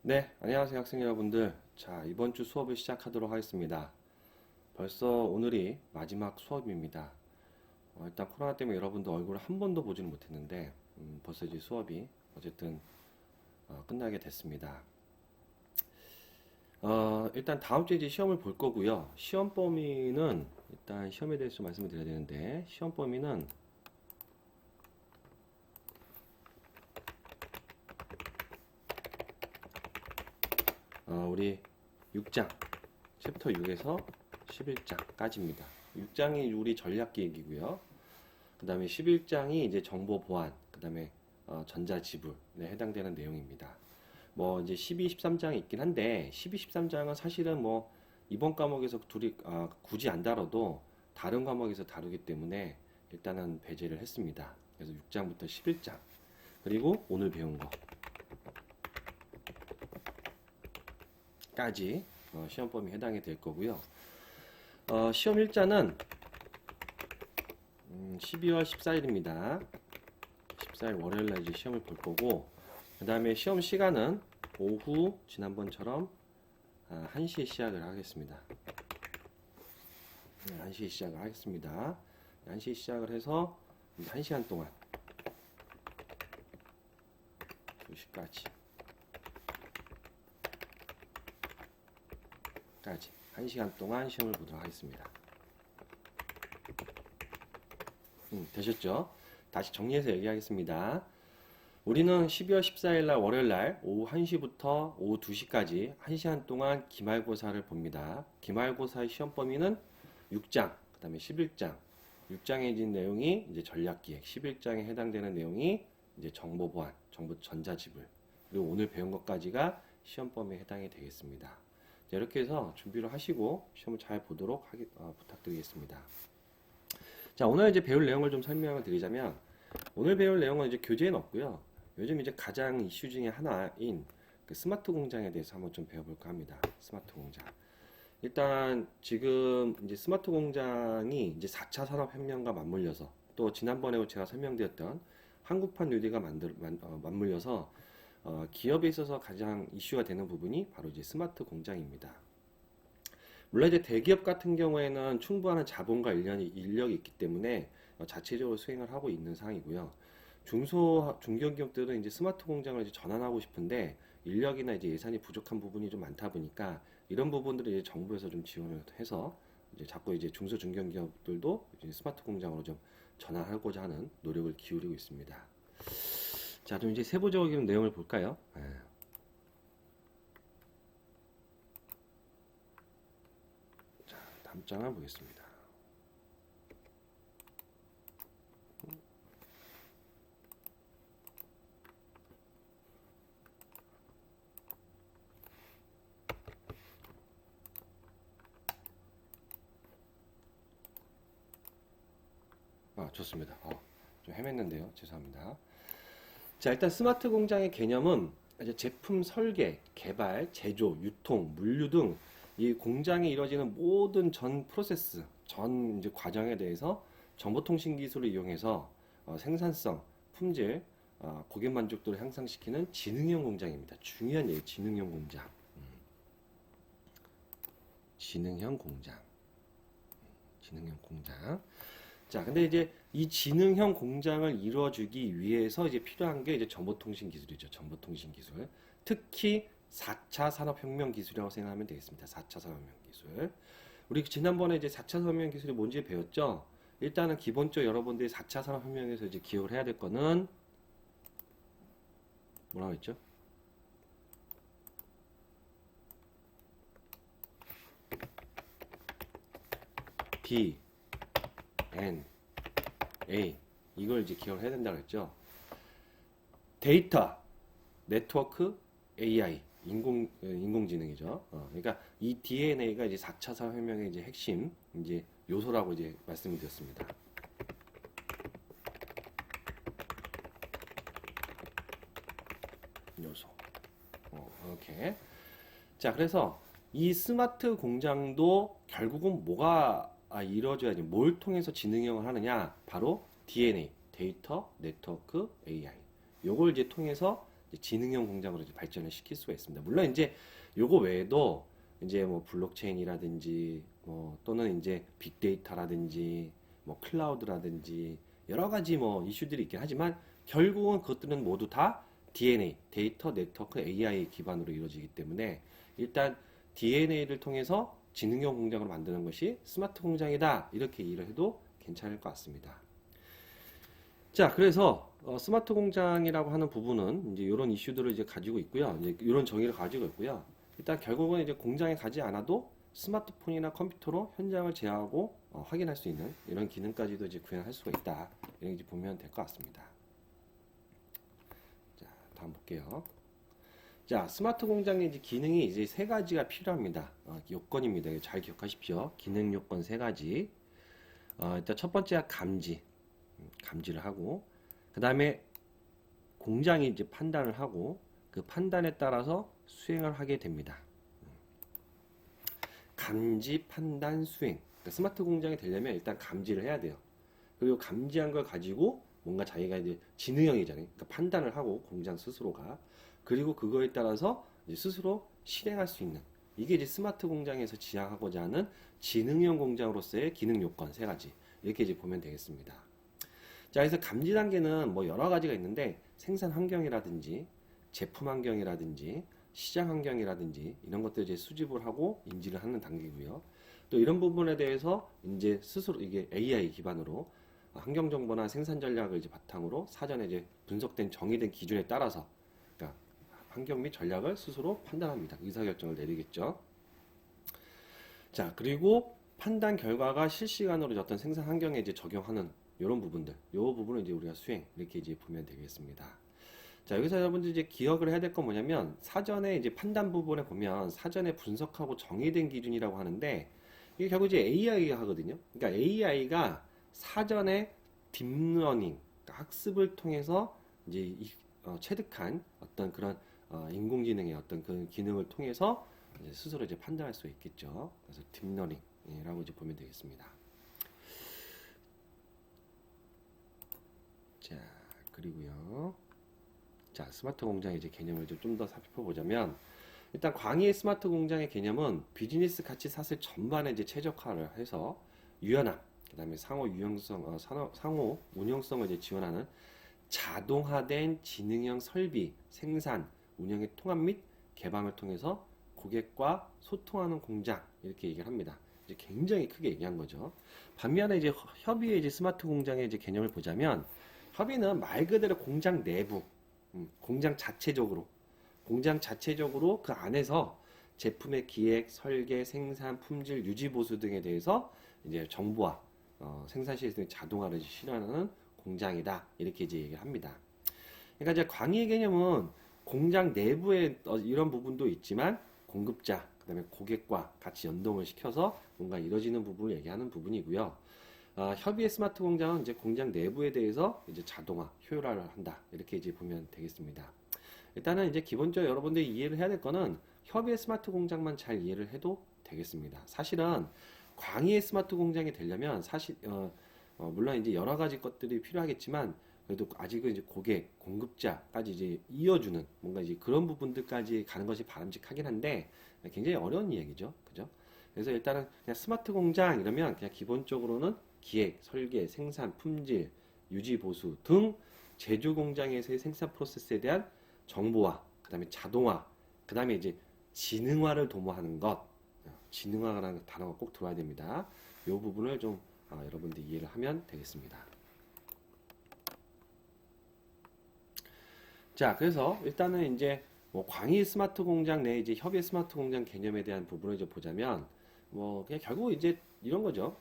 네, 안녕하세요 학생 여러분들. 자, 이번 주 수업을 시작하도록 하겠습니다. 벌써 오늘이 마지막 수업입니다. 일단 코로나 때문에 여러분들 얼굴을 한 번도 보지는 못했는데 벌써 이제 수업이 어쨌든 끝나게 됐습니다. 일단 다음 주에 이제 시험을 볼 거고요. 시험 범위는 일단 시험에 대해서 좀 말씀을 드려야 되는데 시험 범위는 우리 6장 챕터 6에서 11장까지입니다. 6장이 우리 전략기획이고요. 그 다음에 11장이 이제 정보 보안, 그 다음에 전자지불에 해당되는 내용입니다. 뭐 이제 12, 13장이 있긴 한데 12, 13장은 사실은 뭐 이번 과목에서 둘이 굳이 안 다뤄도 다른 과목에서 다루기 때문에 일단은 배제를 했습니다. 그래서 6장부터 11장 그리고 오늘 배운 거까지 시험 범위 해당이 될 거고요. 시험 일자는 12월 14일입니다. 14일 월요일 날 이제 시험을 볼 거고, 그 다음에 시험 시간은 오후 지난번처럼 1시에 시작을 하겠습니다. 1시에 시작을 하겠습니다. 1시에 시작을 해서 1시간 동안 2시까지 1시간 동안 시험을 보도록 하겠습니다. 되셨죠? 다시 정리해서 얘기하겠습니다. 우리는 12월 14일 날 월요일 날 오후 1시부터 오후 2시까지 1시간 동안 기말고사를 봅니다. 기말고사의 시험 범위는 6장, 그 다음에 11장. 6장에 있는 내용이 이제 전략기획, 11장에 해당되는 내용이 이제 정보보안, 정보 전자지불, 그리고 오늘 배운 것까지가 시험 범위에 해당이 되겠습니다. 이렇게 해서 준비를 하시고 시험을 잘 보도록 부탁드리겠습니다. 자, 오늘 이제 배울 내용을 좀 설명을 드리자면, 오늘 배울 내용은 이제 교재에는 없고요. 요즘 이제 가장 이슈 중에 하나인 그 스마트 공장에 대해서 한번 좀 배워볼까 합니다. 스마트 공장. 일단 지금 이제 스마트 공장이 이제 4차 산업혁명과 맞물려서, 또 지난번에 제가 설명드렸던 한국판 뉴딜과 맞물려서 기업에 있어서 가장 이슈가 되는 부분이 바로 이제 스마트 공장입니다. 물론 이제 대기업 같은 경우에는 충분한 자본과 인력이 있기 때문에 자체적으로 수행을 하고 있는 상황이고요. 중견기업들은 이제 스마트 공장을 이제 전환하고 싶은데 인력이나 이제 예산이 부족한 부분이 좀 많다 보니까 이런 부분들을 이제 정부에서 좀 지원을 해서 이제 자꾸 이제 중소기업들도 이제 스마트 공장으로 좀 전환하고자 하는 노력을 기울이고 있습니다. 자, 그럼 이제 세부적인 내용을 볼까요? 자, 다음 장을 보겠습니다. 좋습니다. 좀 헤맸는데요. 죄송합니다. 자, 일단 스마트 공장의 개념은 이제 제품 설계, 개발, 제조, 유통, 물류 등 이 공장에 이루어지는 모든 전 프로세스, 전 이제 과정에 대해서 정보통신 기술을 이용해서 생산성, 품질, 고객 만족도를 향상시키는 지능형 공장입니다. 중요한 얘기, 지능형 공장. 지능형 공장. 지능형 공장. 자, 근데 이제 이 지능형 공장을 이루어주기 위해서 이제 필요한 게 이제 정보통신 기술이죠. 정보통신 기술. 특히 4차 산업혁명 기술이라고 생각하면 되겠습니다. 4차 산업혁명 기술. 우리 지난번에 이제 4차 산업혁명 기술이 뭔지 배웠죠? 일단은 기본적으로 여러분들이 4차 산업혁명에서 이제 기억을 해야 될 거는 뭐라고 했죠? D, N, A. 이걸 이제 기억을 해야 된다고 했죠. 데이터, 네트워크, AI. 인공지능이죠. 그러니까 이 DNA가 이제 4차 산업혁명의 이제 핵심 이제 요소라고 이제 말씀을 드렸습니다. 요소. 이렇게. 자, 그래서 이 스마트 공장도 결국은 뭐가 이루어져야지, 뭘 통해서 지능형을 하느냐? 바로 DNA, 데이터, 네트워크, AI. 요걸 이제 통해서 지능형 공장으로 이제 발전을 시킬 수가 있습니다. 물론 이제 요거 외에도 이제 뭐 블록체인이라든지 뭐 또는 이제 빅데이터라든지 뭐 클라우드라든지 여러 가지 뭐 이슈들이 있긴 하지만 결국은 그것들은 모두 다 DNA, 데이터 네트워크 AI 기반으로 이루어지기 때문에 일단 DNA를 통해서 지능형 공장으로 만드는 것이 스마트 공장이다. 이렇게 이해를 해도 괜찮을 것 같습니다. 자, 그래서 스마트 공장이라고 하는 부분은 이제 이런 이슈들을 이제 가지고 있고요. 이제 이런 정의를 가지고 있고요. 일단 결국은 이제 공장에 가지 않아도 스마트폰이나 컴퓨터로 현장을 제어하고 확인할 수 있는 이런 기능까지도 이제 구현할 수가 있다. 이렇게 이제 보면 될 것 같습니다. 자, 다음 볼게요. 자, 스마트 공장의 이제 기능이 이제 세 가지가 필요합니다. 요건입니다. 잘 기억하십시오. 기능 요건 세 가지. 일단 첫 번째가 감지를 하고, 그 다음에 공장이 이제 판단을 하고, 그 판단에 따라서 수행을 하게 됩니다. 감지, 판단, 수행. 그러니까 스마트 공장이 되려면 일단 감지를 해야 돼요. 그리고 감지한 걸 가지고 뭔가 자기가 이제 지능형이잖아요. 그러니까 판단을 하고 공장 스스로가. 그리고 그거에 따라서 이제 스스로 실행할 수 있는. 이게 이제 스마트 공장에서 지향하고자 하는 지능형 공장으로서의 기능 요건 세 가지. 이렇게 이제 보면 되겠습니다. 자, 그래서 감지 단계는 뭐 여러 가지가 있는데 생산 환경이라든지 제품 환경이라든지 시장 환경이라든지 이런 것들 이제 수집을 하고 인지를 하는 단계고요. 또 이런 부분에 대해서 이제 스스로 이게 AI 기반으로 환경 정보나 생산 전략을 이제 바탕으로 사전에 이제 분석된 정의된 기준에 따라서 그러니까 환경 및 전략을 스스로 판단합니다. 의사결정을 내리겠죠. 자, 그리고 판단 결과가 실시간으로 어떤 생산 환경에 이제 적용하는 이런 부분들, 이 부분을 이제 우리가 수행 이렇게 이제 보면 되겠습니다. 자, 여기서 여러분들 이제 기억을 해야 될 건 뭐냐면 사전에 이제 판단 부분에 보면 사전에 분석하고 정의된 기준이라고 하는데 이게 결국 이제 AI가 하거든요. 그러니까 AI가 사전에 딥러닝, 그러니까 학습을 통해서 이제 체득한 어떤 그런 인공지능의 어떤 그 기능을 통해서 이제 스스로 이제 판단할 수 있겠죠. 그래서 딥러닝이라고 이제 보면 되겠습니다. 자, 그리고요. 자, 스마트 공장의 이제 개념을 좀 더 살펴보자면 일단 광의의 스마트 공장의 개념은 비즈니스 가치 사슬 전반에 이제 최적화를 해서 유연함, 그다음에 상호 유형성, 상호 운영성을 이제 지원하는 자동화된 지능형 설비, 생산, 운영의 통합 및 개방을 통해서 고객과 소통하는 공장 이렇게 얘기를 합니다. 이제 굉장히 크게 얘기한 거죠. 반면에 이제 협의의 이제 스마트 공장의 이제 개념을 보자면 협의는 말 그대로 공장 내부, 공장 자체적으로 그 안에서 제품의 기획, 설계, 생산, 품질, 유지 보수 등에 대해서 이제 정보와 생산 시스템의 자동화를 실현하는 공장이다. 이렇게 이제 얘기를 합니다. 그러니까 이제 광의의 개념은 공장 내부에 이런 부분도 있지만 공급자, 그다음에 고객과 같이 연동을 시켜서 뭔가 이루어지는 부분을 얘기하는 부분이고요. 협의의 스마트 공장은 이제 공장 내부에 대해서 이제 자동화, 효율화를 한다. 이렇게 이제 보면 되겠습니다. 일단은 이제 기본적으로 여러분들이 이해를 해야 될 거는 협의의 스마트 공장만 잘 이해를 해도 되겠습니다. 사실은 광의의 스마트 공장이 되려면 사실 물론 이제 여러 가지 것들이 필요하겠지만 그래도 아직은 이제 고객, 공급자까지 이제 이어주는 뭔가 이제 그런 부분들까지 가는 것이 바람직하긴 한데 굉장히 어려운 이야기죠. 그죠? 그래서 일단은 그냥 스마트 공장 이러면 그냥 기본적으로는 기획, 설계, 생산, 품질, 유지 보수 등 제조 공장에서의 생산 프로세스에 대한 정보화, 그 다음에 자동화, 그 다음에 이제 지능화를 도모하는 것, 지능화라는 단어가 꼭 들어와야 됩니다. 이 부분을 좀 여러분들 이해를 하면 되겠습니다. 자, 그래서 일단은 이제 뭐 광의 스마트 공장 내 이제 협의 스마트 공장 개념에 대한 부분을 이제 보자면 뭐 그냥 결국 이제 이런 거죠.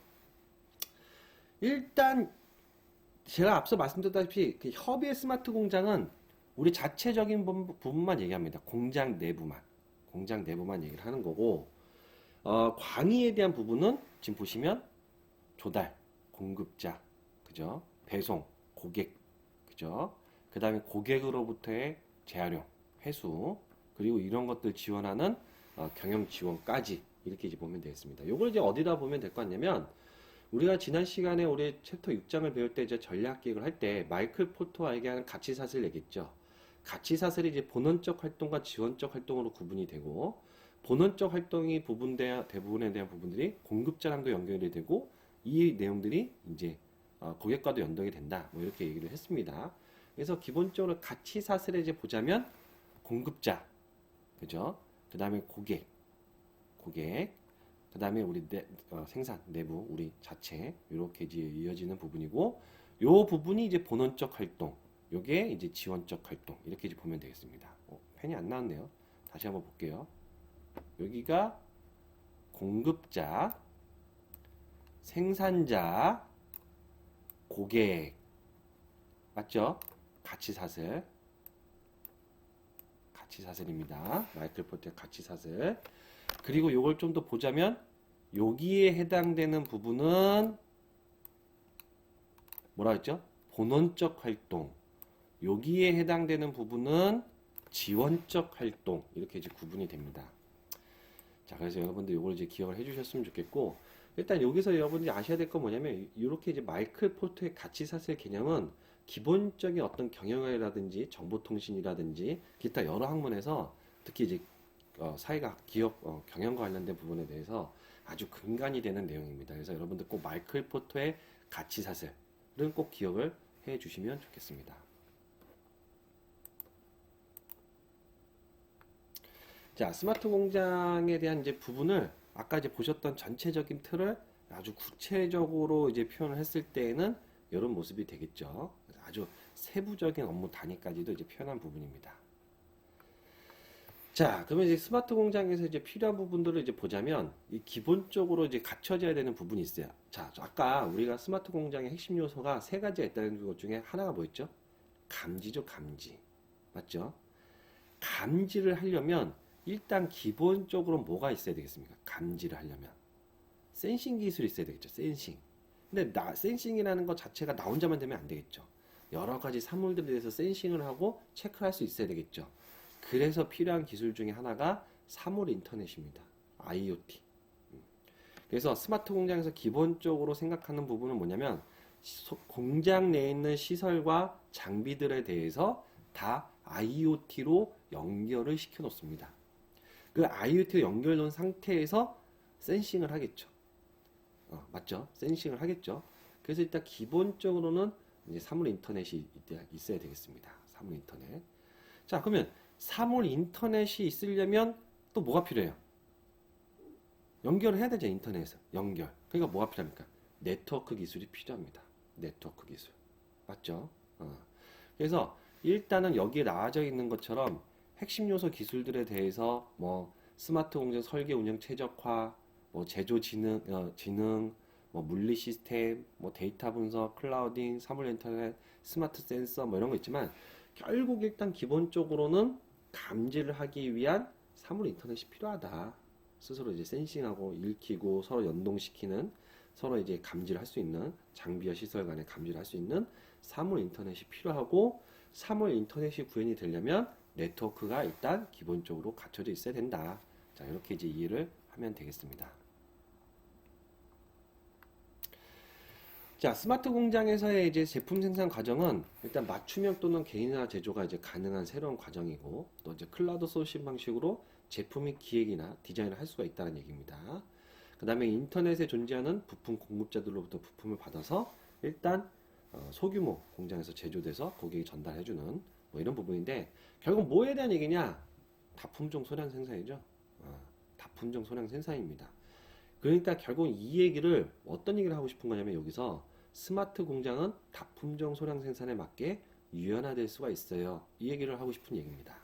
일단 제가 앞서 말씀드렸다시피 그 협의 스마트 공장은 우리 자체적인 부분만 얘기합니다. 공장 내부만 얘기를 하는 거고, 광의에 대한 부분은 지금 보시면 조달, 공급자, 그죠? 배송, 고객, 그죠? 그 다음에 고객으로부터의 재활용, 회수, 그리고 이런 것들 지원하는 경영 지원까지 이렇게 이제 보면 되겠습니다. 요걸 이제 어디다 보면 될 것 같냐면, 우리가 지난 시간에 우리 챕터 6장을 배울 때 이제 전략 기획을 할 때 마이클 포터와 얘기하는 가치 사슬 얘기했죠. 가치 사슬이 이제 본원적 활동과 지원적 활동으로 구분이 되고, 본원적 활동이 대부분에 대한 부분들이 공급자랑도 연결이 되고, 이 내용들이 이제 고객과도 연동이 된다. 뭐 이렇게 얘기를 했습니다. 그래서 기본적으로 가치 사슬에 이제 보자면 공급자, 그죠? 그 다음에 고객, 그 다음에 우리 생산 내부 우리 자체 이렇게 이제 이어지는 부분이고, 요 부분이 이제 본원적 활동, 요게 이제 지원적 활동 이렇게 이제 보면 되겠습니다. 펜이 안 나왔네요. 다시 한번 볼게요. 여기가 공급자, 생산자, 고객, 맞죠? 가치사슬입니다. 마이클 포트의 가치사슬. 그리고 요걸 좀 더 보자면 여기에 해당되는 부분은 뭐라 했죠? 본원적 활동. 여기에 해당되는 부분은 지원적 활동. 이렇게 이제 구분이 됩니다. 자, 그래서 여러분들 요걸 이제 기억을 해주셨으면 좋겠고, 일단 여기서 여러분들이 아셔야 될 건 뭐냐면, 이렇게 이제 마이클 포트의 가치사슬 개념은 기본적인 어떤 경영이라든지 정보통신이라든지 기타 여러 학문에서 특히 이제 사회가 기업 경영과 관련된 부분에 대해서 아주 근간이 되는 내용입니다. 그래서 여러분들 꼭 마이클 포터의 가치사슬은 꼭 기억을 해 주시면 좋겠습니다. 자, 스마트 공장에 대한 이제 부분을 아까 이제 보셨던 전체적인 틀을 아주 구체적으로 이제 표현을 했을 때에는 이런 모습이 되겠죠. 아주 세부적인 업무 단위까지도 이제 표현한 부분입니다. 자, 그러면 이제 스마트 공장에서 이제 필요한 부분들을 이제 보자면, 이 기본적으로 이제 갖춰져야 되는 부분이 있어요. 자, 아까 우리가 스마트 공장의 핵심 요소가 세 가지가 있다는 것 중에 하나가 뭐였죠? 감지죠, 감지. 맞죠? 감지를 하려면 일단 기본적으로 뭐가 있어야 되겠습니까? 감지를 하려면. 센싱 기술이 있어야 되겠죠, 센싱. 근데 센싱이라는 것 자체가 나 혼자만 되면 안 되겠죠. 여러 가지 사물들에 대해서 센싱을 하고 체크할 수 있어야 되겠죠. 그래서 필요한 기술 중에 하나가 사물 인터넷입니다. IoT. 그래서 스마트 공장에서 기본적으로 생각하는 부분은 뭐냐면, 공장 내에 있는 시설과 장비들에 대해서 다 IoT로 연결을 시켜 놓습니다. 그 IoT로 연결 놓은 상태에서 센싱을 하겠죠. 맞죠? 센싱을 하겠죠. 그래서 일단 기본적으로는 이제 사물 인터넷이 있어야 되겠습니다. 사물 인터넷. 자, 그러면 사물 인터넷이 있으려면 또 뭐가 필요해요? 연결을 해야 되죠, 인터넷에서. 연결. 그러니까 뭐가 필요합니까? 네트워크 기술이 필요합니다. 네트워크 기술. 맞죠? 그래서 일단은 여기에 나와져 있는 것처럼 핵심 요소 기술들에 대해서 뭐 스마트 공장 설계 운영 최적화, 뭐 제조 지능, 뭐 물리 시스템, 뭐 데이터 분석, 클라우딩, 사물 인터넷, 스마트 센서 뭐 이런 거 있지만, 결국 일단 기본적으로는 감지를 하기 위한 사물 인터넷이 필요하다. 스스로 이제 센싱하고 읽히고 서로 연동시키는, 서로 이제 감지를 할 수 있는, 장비와 시설 간의 감지를 할 수 있는 사물 인터넷이 필요하고, 사물 인터넷이 구현이 되려면 네트워크가 일단 기본적으로 갖춰져 있어야 된다. 자, 이렇게 이제 이해를 하면 되겠습니다. 자, 스마트 공장에서의 이제 제품 생산 과정은 일단 맞춤형 또는 개인화 제조가 이제 가능한 새로운 과정이고, 또 이제 클라우드 소싱 방식으로 제품의 기획이나 디자인을 할 수가 있다는 얘기입니다. 그 다음에 인터넷에 존재하는 부품 공급자들로부터 부품을 받아서 일단 소규모 공장에서 제조돼서 고객이 전달해주는 뭐 이런 부분인데, 결국 뭐에 대한 얘기냐? 다품종 소량 생산이죠. 다품종 소량 생산입니다. 그러니까 결국 이 얘기를 어떤 얘기를 하고 싶은 거냐면, 여기서 스마트 공장은 다품종 소량 생산에 맞게 유연화될 수가 있어요. 이 얘기를 하고 싶은 얘기입니다.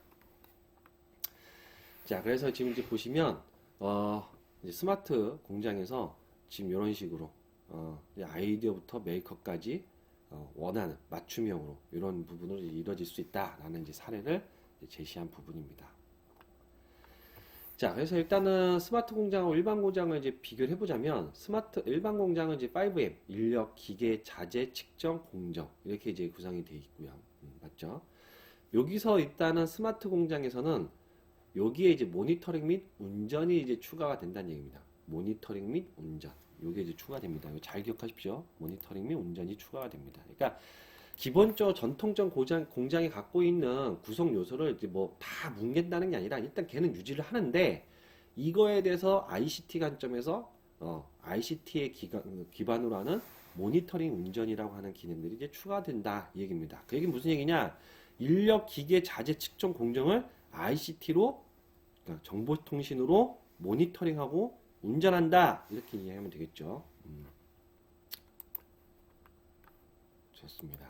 자, 그래서 지금 이제 보시면 이제 스마트 공장에서 지금 이런 식으로 아이디어부터 메이커까지 원하는 맞춤형으로 이런 부분으로 이루어질 수 있다라는 이제 사례를 제시한 부분입니다. 자, 그래서 일단은 스마트 공장하고 일반 공장을 이제 비교를 해보자면, 일반 공장은 이제 5M, 인력, 기계, 자재, 측정, 공정, 이렇게 이제 구성이 되어 있고요. 맞죠? 여기서 일단은 스마트 공장에서는 여기에 이제 모니터링 및 운전이 이제 추가가 된다는 얘기입니다. 모니터링 및 운전. 요게 이제 추가됩니다. 잘 기억하십시오. 모니터링 및 운전이 추가가 됩니다. 그러니까 기본적으로 전통적 공장이 갖고 있는 구성 요소를 이제 뭐 다 뭉갠다는 게 아니라 일단 걔는 유지를 하는데 이거에 대해서 ICT 관점에서 ICT의 기반으로 하는 모니터링 운전이라고 하는 기능들이 이제 추가된다 이 얘기입니다. 그 얘기는 무슨 얘기냐? 인력, 기계, 자재 측정 공정을 ICT로 그러니까 정보통신으로 모니터링하고 운전한다 이렇게 이해하면 되겠죠. 좋습니다.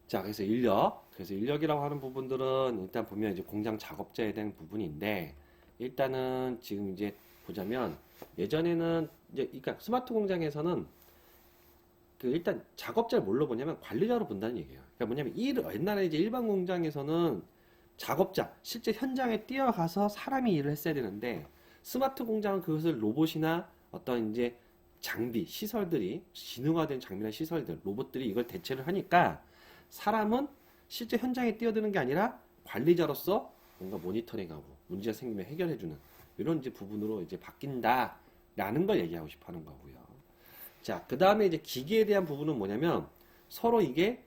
자, 그래서 인력이라고 하는 부분들은 일단 보면 이제 공장 작업자에 대한 부분인데 일단은 지금 이제 보자면 예전에는 이제 그러니까 스마트 공장에서는 그 일단 작업자를 뭘로 보냐면 관리자로 본다는 얘기예요. 그러니까 뭐냐면 옛날에 이제 일반 공장에서는 작업자 실제 현장에 뛰어가서 사람이 일을 했어야 되는데 스마트 공장은 그것을 로봇이나 어떤 이제 장비 시설들이 지능화된 장비나 시설들 로봇들이 이걸 대체를 하니까 사람은 실제 현장에 뛰어드는 게 아니라 관리자로서 뭔가 모니터링하고 문제가 생기면 해결해주는 이런 이제 부분으로 이제 바뀐다라는 걸 얘기하고 싶어 하는 거고요. 자, 그 다음에 이제 기계에 대한 부분은 뭐냐면 서로 이게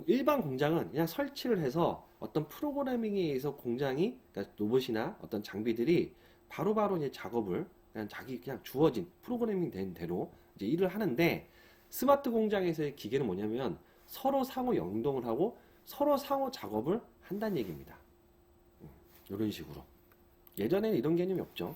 일반 공장은 그냥 설치를 해서 어떤 프로그래밍에 의해서 공장이 그러니까 로봇이나 어떤 장비들이 바로바로 이제 작업을 그냥 주어진 프로그래밍 된 대로 이제 일을 하는데 스마트 공장에서의 기계는 뭐냐면 서로 상호 연동을 하고 서로 상호 작업을 한다는 얘기입니다. 이런 식으로. 예전에는 이런 개념이 없죠.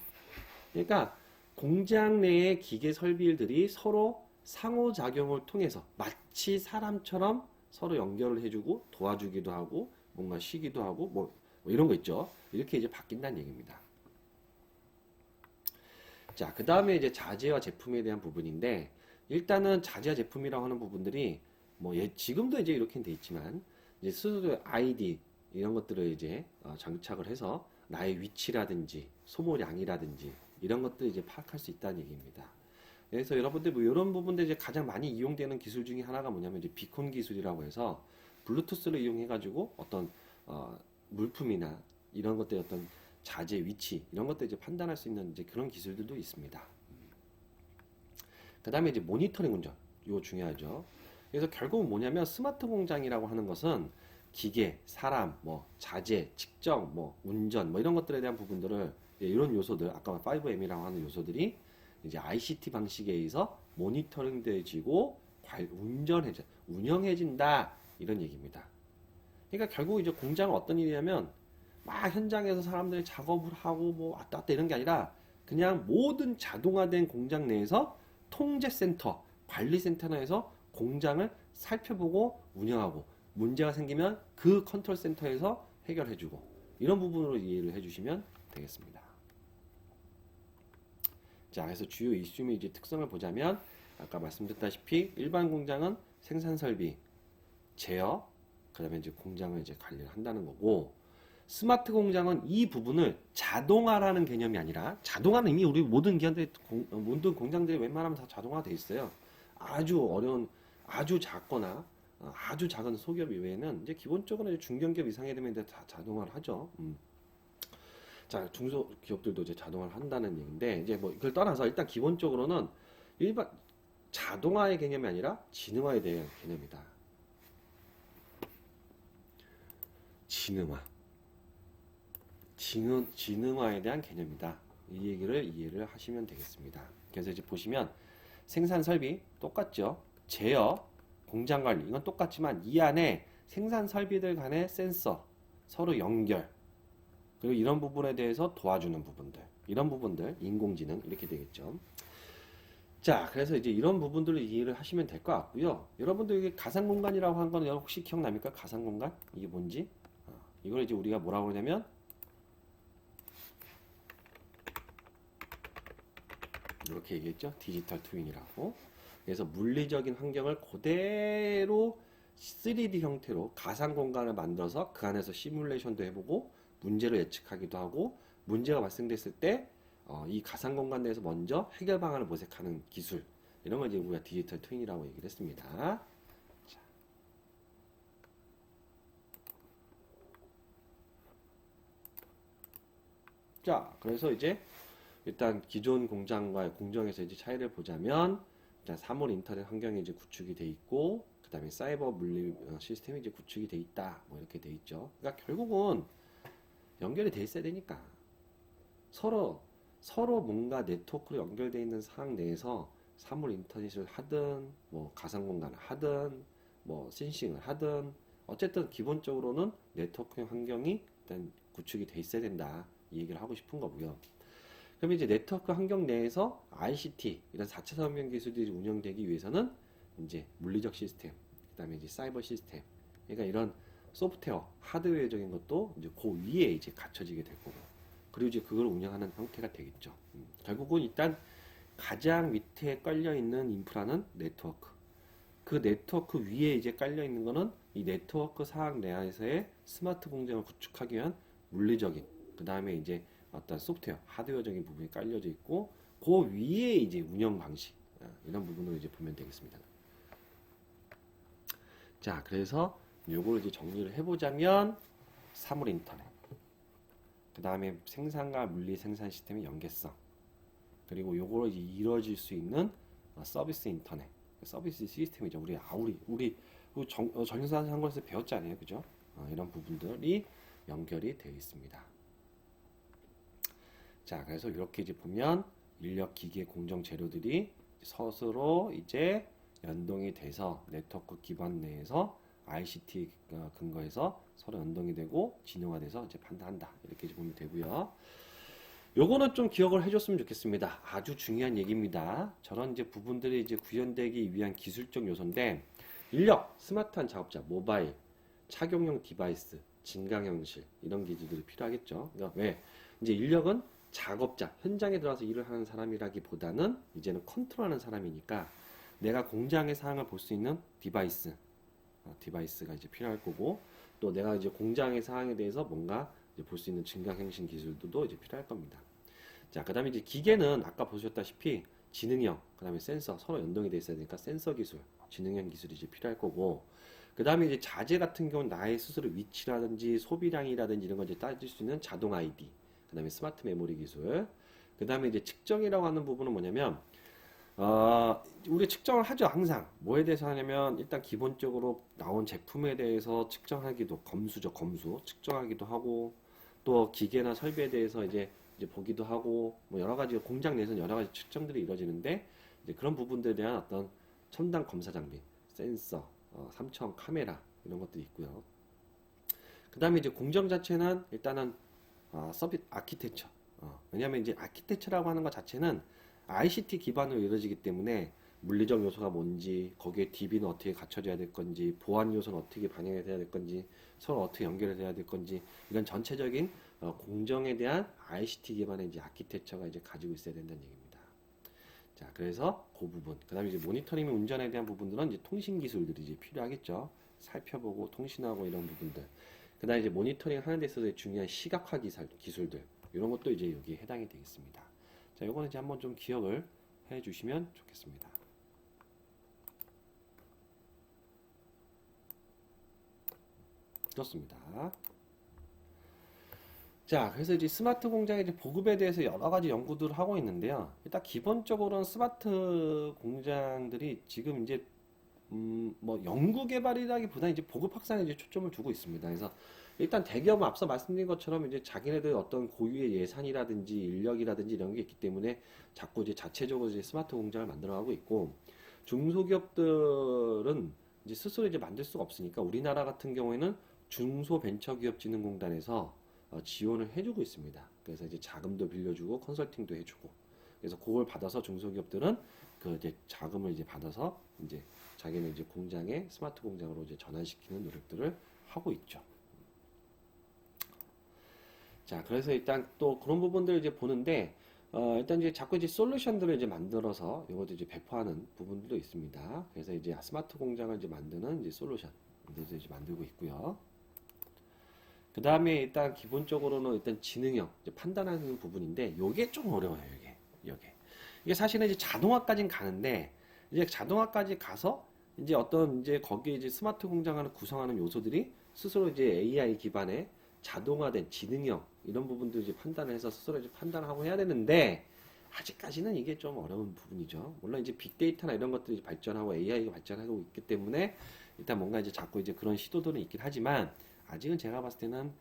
그러니까 공장 내의 기계 설비들이 서로 상호작용을 통해서 마치 사람처럼 서로 연결을 해주고 도와주기도 하고 뭔가 쉬기도 하고 뭐 이런 거 있죠. 이렇게 이제 바뀐다는 얘기입니다. 자, 그 다음에 이제 자재와 제품에 대한 부분인데 일단은 자재와 제품이라고 하는 부분들이 뭐 지금도 이제 이렇게 돼 있지만 이제 스스로 아이디 이런 것들을 이제 장착을 해서 나의 위치라든지 소모량이라든지 이런 것들 이제 파악할 수 있다는 얘기입니다. 그래서 여러분들 뭐 이런 부분들 이제 가장 많이 이용되는 기술 중에 하나가 뭐냐면 이제 비콘 기술이라고 해서 블루투스를 이용해 가지고 어떤 물품이나 이런 것들 어떤 자재 위치 이런 것들 이제 판단할 수 있는 이제 그런 기술들도 있습니다. 그 다음에 이제 모니터링 운전 이거 중요하죠. 그래서 결국은 뭐냐면 스마트 공장이라고 하는 것은 기계, 사람, 뭐 자재, 측정, 뭐 운전, 뭐 이런 것들에 대한 부분들을 이런 요소들 아까 5M이라고 하는 요소들이 이제 ICT 방식에 의해서 모니터링돼지고 운영해진다 이런 얘기입니다. 그러니까 결국 이제 공장은 어떤 일이냐면 막 현장에서 사람들이 작업을 하고 뭐 왔다 갔다 이런 게 아니라 그냥 모든 자동화된 공장 내에서 통제센터, 관리센터에서 공장을 살펴보고 운영하고 문제가 생기면 그 컨트롤 센터에서 해결해주고 이런 부분으로 이해를 해주시면 되겠습니다. 자, 그래서 주요 이슈 및 이제 특성을 보자면 아까 말씀드렸다시피 일반 공장은 생산 설비, 제어, 그다음에 이제 공장을 이제 관리를 한다는 거고 스마트 공장은 이 부분을 자동화라는 개념이 아니라 자동화는 이미 우리 모든 기관들 모든 공장들이 웬만하면 다 자동화돼 있어요. 아주 어려운 아주 작거나 아주 작은 소기업 이외에는 이제 기본적으로 이제 중견기업 이상이 되면 이제 다 자동화를 하죠. 자, 중소기업들도 이제 자동화를 한다는 얘기인데 이제 뭐 이걸 떠나서 일단 기본적으로는 일반 자동화의 개념이 아니라 지능화에 대한 개념이다. 지능화에 대한 개념이다. 이 얘기를 이해를 하시면 되겠습니다. 그래서 이제 보시면 생산 설비 똑같죠. 제어, 공장 관리 이건 똑같지만 이 안에 생산 설비들 간의 센서, 서로 연결 그리고 이런 부분에 대해서 도와주는 부분들 이런 부분들 인공지능 이렇게 되겠죠. 자, 그래서 이제 이런 부분들을 이해를 하시면 될 것 같고요. 여러분들 이게 가상공간이라고 한 거는 혹시 기억납니까? 가상공간? 이게 뭔지? 이걸 이제 우리가 뭐라고 하냐면 이렇게 얘기했죠. 디지털 트윈이라고. 그래서 물리적인 환경을 그대로 3D 형태로 가상 공간을 만들어서 그 안에서 시뮬레이션도 해보고 문제를 예측하기도 하고 문제가 발생됐을 때 이 가상 공간 내에서 먼저 해결 방안을 모색하는 기술 이런 걸 이제 우리가 디지털 트윈이라고 얘기를 했습니다. 자, 그래서 이제 일단 기존 공장과 공정에서 이제 차이를 보자면 일단 사물 인터넷 환경이 이제 구축이 돼 있고 그 그다음에 사이버 물리 시스템이 이제 구축이 돼 있다. 뭐 이렇게 돼 있죠. 그러니까 결국은 연결이 돼 있어야 되니까 서로 뭔가 네트워크로 연결되어 있는 상황 내에서 사물 인터넷을 하든 뭐 가상 공간을 하든 뭐 센싱을 하든 어쨌든 기본적으로는 네트워크 환경이 일단 구축이 돼 있어야 된다. 이 얘기를 하고 싶은 거고요. 그럼 이제 네트워크 환경 내에서 ICT 이런 4차 산업혁명 기술들이 운영되기 위해서는 이제 물리적 시스템, 그다음에 이제 사이버 시스템, 그러니까 이런 소프트웨어, 하드웨어적인 것도 이제 그 위에 이제 갖춰지게 될 거고, 그리고 이제 그걸 운영하는 형태가 되겠죠. 결국은 일단 가장 밑에 깔려 있는 인프라는 네트워크. 그 네트워크 위에 이제 깔려 있는 거는 이 네트워크 사항 내에서의 스마트 공장을 구축하기 위한 물리적인, 그 다음에 이제 어떤 소프트웨어, 하드웨어적인 부분이 깔려져 있고, 그 위에 이제 운영 방식, 이런 부분으로 이제 보면 되겠습니다. 자, 그래서 요걸 이제 정리를 해보자면 사물 인터넷, 그 다음에 생산과 물리 생산 시스템의 연계성, 그리고 요걸 이제 이루어질 수 있는 서비스 인터넷, 서비스 시스템이죠. 우리 전기사 상관에서 배웠잖아요, 그죠? 이런 부분들이 연결이 되어 있습니다. 자, 그래서 이렇게 이제 보면 인력, 기계, 공정 재료들이 서로 이제 연동이 돼서 네트워크 기반 내에서 ICT 근거해서 서로 연동이 되고 진영화돼서 이제 판단한다. 이렇게 이제 보면 되고요. 요거는 좀 기억을 해줬으면 좋겠습니다. 아주 중요한 얘기입니다. 저런 이제 부분들이 이제 구현되기 위한 기술적 요소인데, 인력, 스마트한 작업자, 모바일, 착용용 디바이스, 증강현실 이런 기술들이 필요하겠죠. 그러니까 왜? 이제 인력은 작업자, 현장에 들어가서 일을 하는 사람이라기보다는 이제는 컨트롤하는 사람이니까 내가 공장의 사항을 볼 수 있는 디바이스가 이제 필요할 거고, 또 내가 이제 공장의 사항에 대해서 뭔가 볼 수 있는 증강현실 기술도 이제 필요할 겁니다. 자, 그 다음에 이제 기계는 아까 보셨다시피 지능형, 그 다음에 센서 서로 연동이 돼 있어야 되니까 센서 기술, 지능형 기술이 이제 필요할 거고, 그 다음에 이제 자재 같은 경우는 나의 스스로 위치라든지 소비량이라든지 이런 걸 이제 따질 수 있는 자동 아이디, 그 다음에 스마트 메모리 기술, 그 다음에 이제 측정이라고 하는 부분은 뭐냐면, 우리 측정을 하죠, 항상. 뭐에 대해서 하냐면, 일단 기본적으로 나온 제품에 대해서 측정하기도, 검수죠, 검수. 측정하기도 하고, 또 기계나 설비에 대해서 이제 보기도 하고, 뭐 여러 가지, 공장 내에서는 여러 가지 측정들이 이루어지는데, 이제 그런 부분들에 대한 어떤 첨단 검사 장비, 센서, 3차원 카메라, 이런 것들이 있고요. 그 다음에 이제 공정 자체는 일단은, 서비스 아키텍처. 왜냐면 이제 아키텍처라고 하는 것 자체는 ICT 기반으로 이루어지기 때문에 물리적 요소가 뭔지, 거기에 DB는 어떻게 갖춰져야 될 건지, 보안 요소는 어떻게 반영해야 될 건지, 서로 어떻게 연결해야 될 건지, 이런 전체적인 공정에 대한 ICT 기반의 이제 아키텍처가 이제 가지고 있어야 된다는 얘기입니다. 자, 그래서 그 부분, 그 다음에 이제 모니터링 운전에 대한 부분들은 이제 통신 기술들이 이제 필요하겠죠. 살펴보고 통신하고 이런 부분들. 그 다음에 이제 모니터링 하는 데 있어서 중요한 시각화 기술들, 이런 것도 이제 여기에 해당이 되겠습니다. 자, 요거는 이제 한번 좀 기억을 해 주시면 좋겠습니다. 그렇습니다. 자, 그래서 이제 스마트 공장의 이제 보급에 대해서 여러 가지 연구들을 하고 있는데요. 일단 기본적으로는 스마트 공장들이 지금 이제 뭐 연구 개발이라기보다 이제 보급 확산에 이제 초점을 두고 있습니다. 그래서 일단 대기업은 앞서 말씀드린 것처럼 이제 자기네들 어떤 고유의 예산이라든지 인력이라든지 이런 게 있기 때문에 자꾸 이제 자체적으로 이제 스마트 공장을 만들어가고 있고, 중소기업들은 이제 스스로 이제 만들 수가 없으니까 우리나라 같은 경우에는 중소벤처기업진흥공단에서 지원을 해주고 있습니다. 그래서 이제 자금도 빌려주고 컨설팅도 해주고, 그래서 그걸 받아서 중소기업들은 그 이제 자금을 이제 받아서 이제 자기는 이제 공장에 스마트 공장으로 이제 전환시키는 노력들을 하고 있죠. 자, 그래서 일단 또 그런 부분들을 이제 보는데, 일단 이제 자꾸 이제 솔루션들을 이제 만들어서 이것도 이제 배포하는 부분들도 있습니다. 그래서 이제 스마트 공장을 이제 만드는 이제 솔루션 이제 만들고 있고요. 그 다음에 일단 기본적으로는 일단 지능형 이제 판단하는 부분인데, 요게 좀 어려워요. 이게 사실은 이제 자동화까지는 가는데, 이제 자동화까지 가서 이제 어떤 이제 거기에 이제 스마트 공장을 구성하는 요소들이 스스로 이제 AI 기반의 자동화된 지능형 이런 부분도 이제 판단을 해서 스스로 이제 판단하고 해야 되는데, 아직까지는 이게 좀 어려운 부분이죠. 물론 이제 빅데이터나 이런 것들이 발전하고 AI가 발전하고 있기 때문에 일단 뭔가 이제 자꾸 이제 그런 시도들은 있긴 하지만 아직은 제가 봤을 때는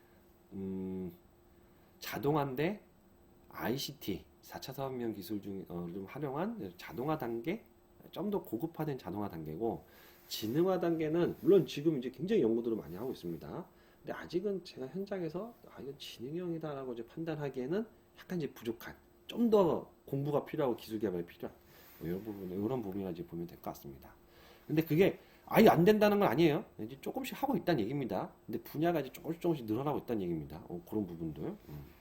자동화인데 ICT 4차 산업혁명 기술 좀 활용한 자동화 단계, 좀 더 고급화된 자동화 단계고 지능화 단계는 물론 지금 이제 굉장히 연구들을 많이 하고 있습니다. 근데 아직은 제가 현장에서 이건 지능형이다라고 이제 판단하기에는 약간 이제 부족한, 좀 더 공부가 필요하고 기술 개발이 필요한 이런 부분이라 이제 보면 될 것 같습니다. 근데 그게 아예 안 된다는 건 아니에요. 이제 조금씩 하고 있다는 얘기입니다. 근데 분야가 이제 조금씩 늘어나고 있다는 얘기입니다. 그런 부분들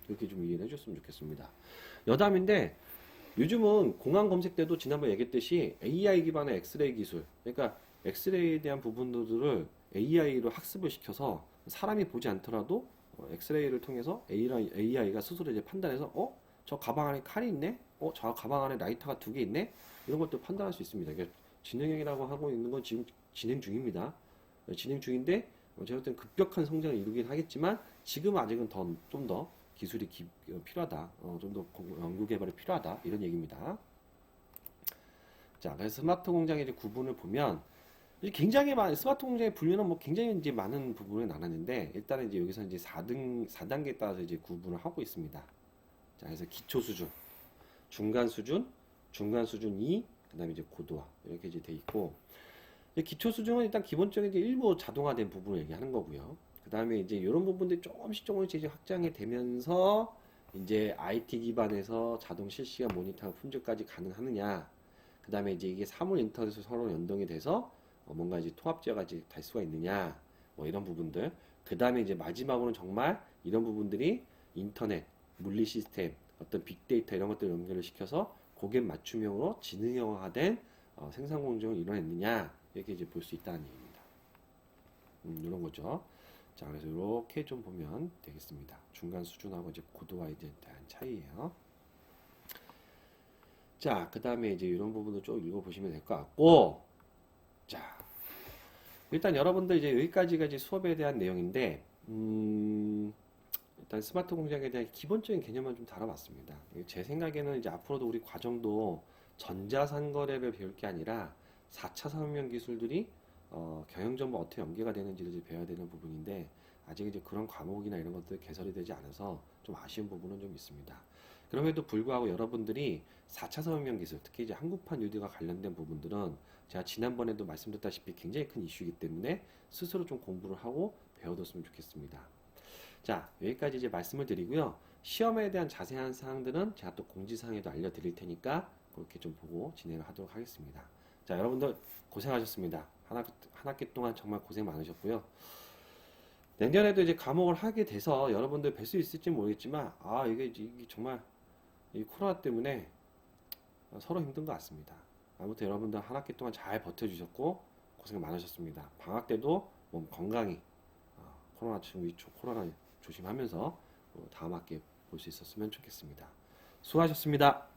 그렇게 좀 이해를 해줬으면 좋겠습니다. 여담인데 요즘은 공항 검색 때도 지난번에 얘기했듯이 AI 기반의 엑스레이 기술, 그러니까 엑스레이에 대한 부분들을 AI로 학습을 시켜서 사람이 보지 않더라도 엑스레이를 통해서 AI가 스스로 이제 판단해서 저 가방 안에 칼이 있네? 저 가방 안에 라이터가 2개 있네? 이런 것도 판단할 수 있습니다. 그러니까 지능형이라고 하고 있는 건 지금 진행 중입니다. 진행 중인데 제가 볼 때는 급격한 성장을 이루긴 하겠지만 지금 아직은 좀 더 기술이 필요하다. 좀 더 연구 개발이 필요하다. 이런 얘기입니다. 자, 그래서 스마트 공장의 이제 구분을 보면 굉장히 많은 스마트 공장의 분류는 뭐 굉장히 이제 많은 부분을 나눴는데 일단은 이제 여기서 이제 4단계에 따라서 이제 구분을 하고 있습니다. 자, 그래서 기초 수준, 중간 수준, 중간 수준 2, 그다음에 이제 고도화 이렇게 이제 돼 있고 기초 수준은 일단 기본적인 이제 일부 자동화된 부분을 얘기하는 거고요. 그 다음에 이제 이런 부분들이 조금씩 이제 확장이 되면서 이제 IT 기반에서 자동 실시간 모니터링 품질까지 가능하느냐. 그 다음에 이제 이게 사물 인터넷으로 서로 연동이 돼서 뭔가 이제 통합제어가 이제 될 수가 있느냐. 뭐 이런 부분들. 그 다음에 이제 마지막으로는 정말 이런 부분들이 인터넷, 물리 시스템, 어떤 빅데이터 이런 것들 연결을 시켜서 고객 맞춤형으로 지능형화된 생산 공정을 이뤄냈느냐. 이렇게 이제 볼 수 있다는 얘기입니다. 이런 거죠. 자, 그래서 이렇게 좀 보면 되겠습니다. 중간 수준하고 이제 고도화에 대한 차이예요. 자, 그 다음에 이제 이런 부분도 좀 읽어보시면 될 것 같고, 자, 일단 여러분들 이제 여기까지가 이제 수업에 대한 내용인데, 일단 스마트 공장에 대한 기본적인 개념만 좀 다뤄봤습니다. 제 생각에는 이제 앞으로도 우리 과정도 전자상거래를 배울 게 아니라 4차 산업혁명 기술들이 경영정보 어떻게 연계가 되는지를 이제 배워야 되는 부분인데 아직 이제 그런 과목이나 이런 것들 개설이 되지 않아서 좀 아쉬운 부분은 좀 있습니다. 그럼에도 불구하고 여러분들이 4차 산업혁명 기술, 특히 이제 한국판 뉴딜과 관련된 부분들은 제가 지난번에도 말씀드렸다시피 굉장히 큰 이슈이기 때문에 스스로 좀 공부를 하고 배워뒀으면 좋겠습니다. 자, 여기까지 이제 말씀을 드리고요. 시험에 대한 자세한 사항들은 제가 또 공지사항에도 알려드릴 테니까 그렇게 좀 보고 진행을 하도록 하겠습니다. 자, 여러분들 고생하셨습니다. 한 학기 동안 정말 고생 많으셨고요. 내년에도 이제 과목을 하게 돼서 여러분들 뵐 수 있을지 모르겠지만, 이게 정말 이 코로나 때문에 서로 힘든 것 같습니다. 아무튼 여러분들 한 학기 동안 잘 버텨주셨고, 고생 많으셨습니다. 방학 때도 몸 건강히, 코로나 조심하면서 다음 학기에 볼 수 있었으면 좋겠습니다. 수고하셨습니다.